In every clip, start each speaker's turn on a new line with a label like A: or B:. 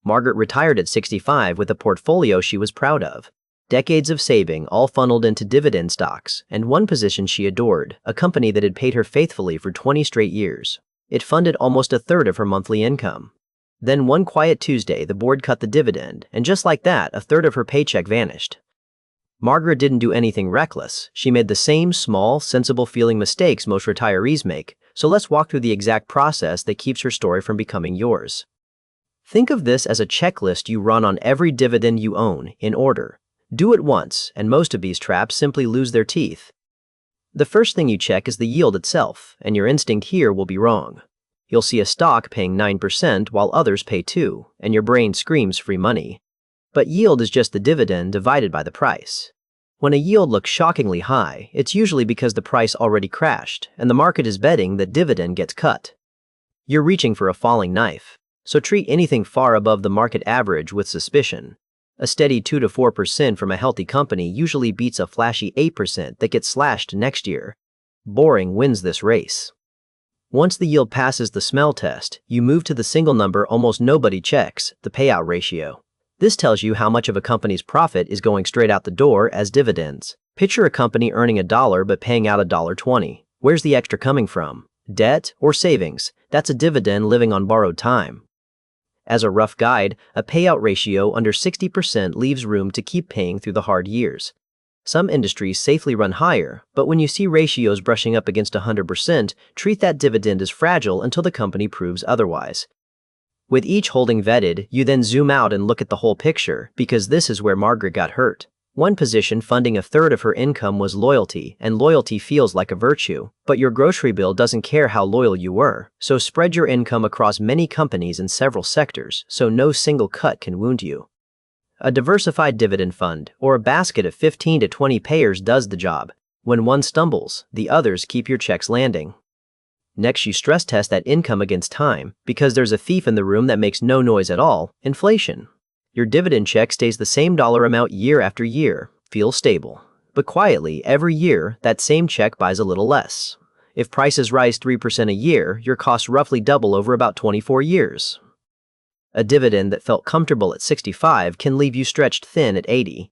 A: Margaret retired at 65 with a portfolio she was proud of. Decades of saving all funneled into dividend stocks, and one position she adored, a company that had paid her faithfully for 20 straight years. It funded almost a third of her monthly income. Then one quiet Tuesday, the board cut the dividend, and just like that, a third of her paycheck vanished. Margaret didn't do anything reckless. She made the same small, sensible-feeling mistakes most retirees make, so let's walk through the exact process that keeps her story from becoming yours. Think of this as a checklist you run on every dividend you own, in order. Do it once, and most of these traps simply lose their teeth. The first thing you check is the yield itself, and your instinct here will be wrong. You'll see a stock paying 9% while others pay 2%, and your brain screams free money. But yield is just the dividend divided by the price. When a yield looks shockingly high, it's usually because the price already crashed, and the market is betting that dividend gets cut. You're reaching for a falling knife, so treat anything far above the market average with suspicion. A steady 2 to 4% from a healthy company usually beats a flashy 8% that gets slashed next year. Boring wins this race. Once the yield passes the smell test, you move to the single number almost nobody checks, the payout ratio. This tells you how much of a company's profit is going straight out the door as dividends. Picture a company earning $1 but paying out $1.20. Where's the extra coming from? Debt or savings? That's a dividend living on borrowed time. As a rough guide, a payout ratio under 60% leaves room to keep paying through the hard years. Some industries safely run higher, but when you see ratios brushing up against 100%, treat that dividend as fragile until the company proves otherwise. With each holding vetted, you then zoom out and look at the whole picture, because this is where Margaret got hurt. One position funding a third of her income was loyalty, and loyalty feels like a virtue. But your grocery bill doesn't care how loyal you were, so spread your income across many companies in several sectors, so no single cut can wound you. A diversified dividend fund, or a basket of 15 to 20 payers does the job. When one stumbles, the others keep your checks landing. Next, you stress test that income against time, because there's a thief in the room that makes no noise at all: inflation. Your dividend check stays the same dollar amount year after year, feels stable. But quietly, every year, that same check buys a little less. If prices rise 3% a year, your costs roughly double over about 24 years. A dividend that felt comfortable at 65 can leave you stretched thin at 80.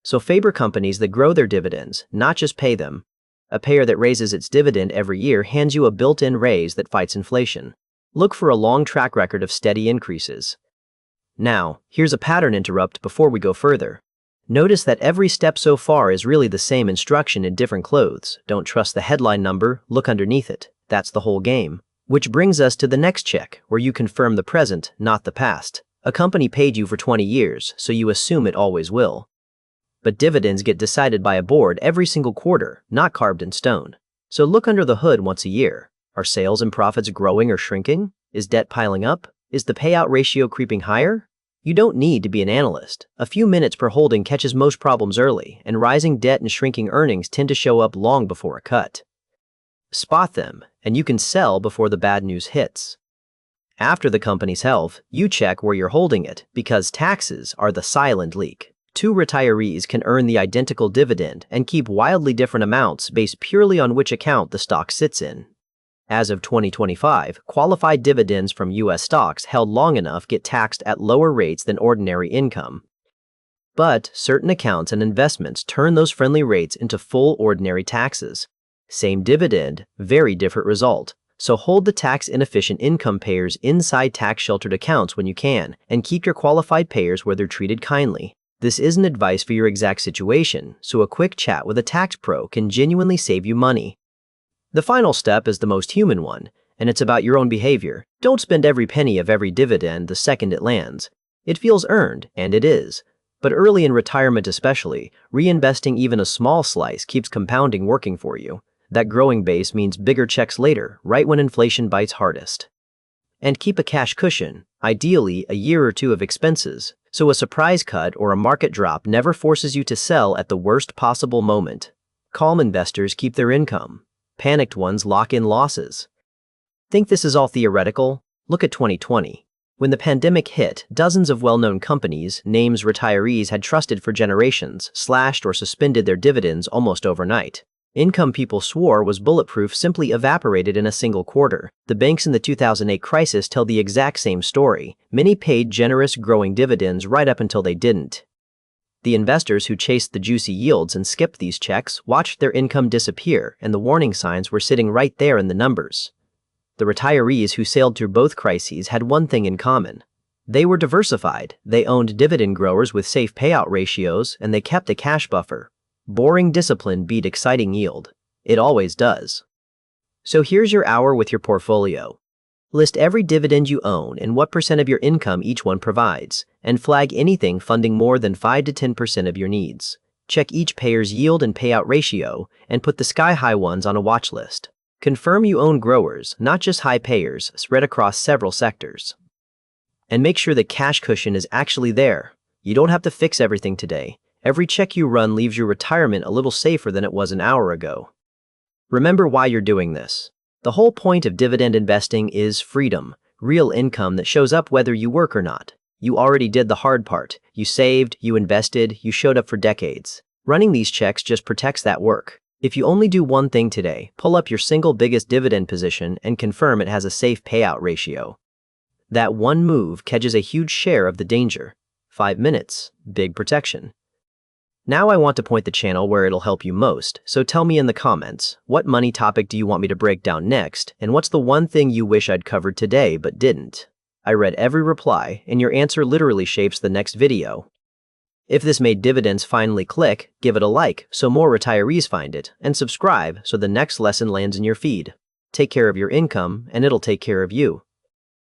A: So favor companies that grow their dividends, not just pay them. A payer that raises its dividend every year hands you a built-in raise that fights inflation. Look for a long track record of steady increases. Now, here's a pattern interrupt before we go further. Notice that every step so far is really the same instruction in different clothes. Don't trust the headline number, look underneath it. That's the whole game. Which brings us to the next check, where you confirm the present, not the past. A company paid you for 20 years, so you assume it always will. But dividends get decided by a board every single quarter, not carved in stone. So look under the hood once a year. Are sales and profits growing or shrinking? Is debt piling up? Is the payout ratio creeping higher? You don't need to be an analyst. A few minutes per holding catches most problems early, and rising debt and shrinking earnings tend to show up long before a cut. Spot them, and you can sell before the bad news hits. After the company's health, you check where you're holding it, because taxes are the silent leak. Two retirees can earn the identical dividend and keep wildly different amounts based purely on which account the stock sits in. As of 2025, qualified dividends from U.S. stocks held long enough get taxed at lower rates than ordinary income. But certain accounts and investments turn those friendly rates into full ordinary taxes. Same dividend, very different result. So hold the tax-inefficient income payers inside tax-sheltered accounts when you can, and keep your qualified payers where they're treated kindly. This isn't advice for your exact situation, so a quick chat with a tax pro can genuinely save you money. The final step is the most human one, and it's about your own behavior. Don't spend every penny of every dividend the second it lands. It feels earned, and it is. But early in retirement especially, reinvesting even a small slice keeps compounding working for you. That growing base means bigger checks later, right when inflation bites hardest. And keep a cash cushion, ideally a year or two of expenses, so a surprise cut or a market drop never forces you to sell at the worst possible moment. Calm investors keep their income. Panicked ones lock in losses. Think this is all theoretical? Look at 2020. When the pandemic hit, dozens of well-known companies, names retirees had trusted for generations, slashed or suspended their dividends almost overnight. Income people swore was bulletproof simply evaporated in a single quarter. The banks in the 2008 crisis tell the exact same story. Many paid generous, growing dividends right up until they didn't. The investors who chased the juicy yields and skipped these checks watched their income disappear, and the warning signs were sitting right there in the numbers. The retirees who sailed through both crises had one thing in common. They were diversified, they owned dividend growers with safe payout ratios, and they kept a cash buffer. Boring discipline beat exciting yield. It always does. So here's your hour with your portfolio. List every dividend you own and what percent of your income each one provides, and flag anything funding more than 5 to 10% of your needs. Check each payer's yield and payout ratio, and put the sky-high ones on a watch list. Confirm you own growers, not just high payers, spread across several sectors. And make sure the cash cushion is actually there. You don't have to fix everything today. Every check you run leaves your retirement a little safer than it was an hour ago. Remember why you're doing this. The whole point of dividend investing is freedom, real income that shows up whether you work or not. You already did the hard part. You saved, you invested, you showed up for decades. Running these checks just protects that work. If you only do one thing today, pull up your single biggest dividend position and confirm it has a safe payout ratio. That one move catches a huge share of the danger. 5 minutes, big protection. Now I want to point the channel where it'll help you most, so tell me in the comments, what money topic do you want me to break down next, and what's the one thing you wish I'd covered today but didn't? I read every reply, and your answer literally shapes the next video. If this made dividends finally click, give it a like so more retirees find it, and subscribe so the next lesson lands in your feed. Take care of your income, and it'll take care of you.